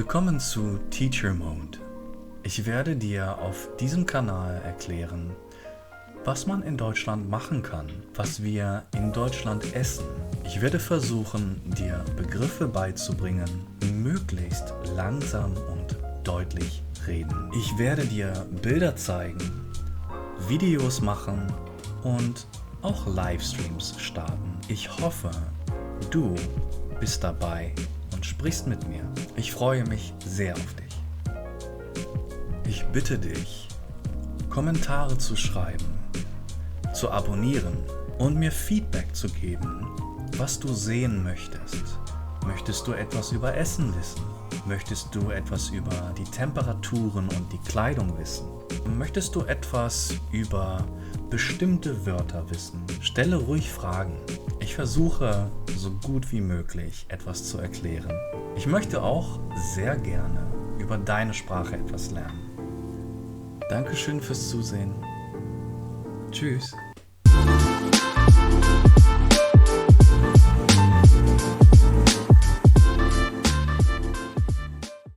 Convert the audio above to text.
Willkommen zu Teacher Mode. Ich werde dir auf diesem Kanal erklären, was man in Deutschland machen kann, was wir in Deutschland essen. Ich werde versuchen, dir Begriffe beizubringen, möglichst langsam und deutlich reden. Ich werde dir Bilder zeigen, Videos machen und auch Livestreams starten. Ich hoffe, du bist dabei und sprichst mit mir. Ich freue mich sehr auf dich. Ich bitte dich, Kommentare zu schreiben, zu abonnieren und mir Feedback zu geben, was du sehen möchtest. Möchtest du etwas über Essen wissen? Möchtest du etwas über die Temperaturen und die Kleidung wissen? Möchtest du etwas über bestimmte Wörter wissen? Stelle ruhig Fragen. Ich versuche, so gut wie möglich etwas zu erklären. Ich möchte auch sehr gerne über deine Sprache etwas lernen. Dankeschön fürs Zusehen. Tschüss.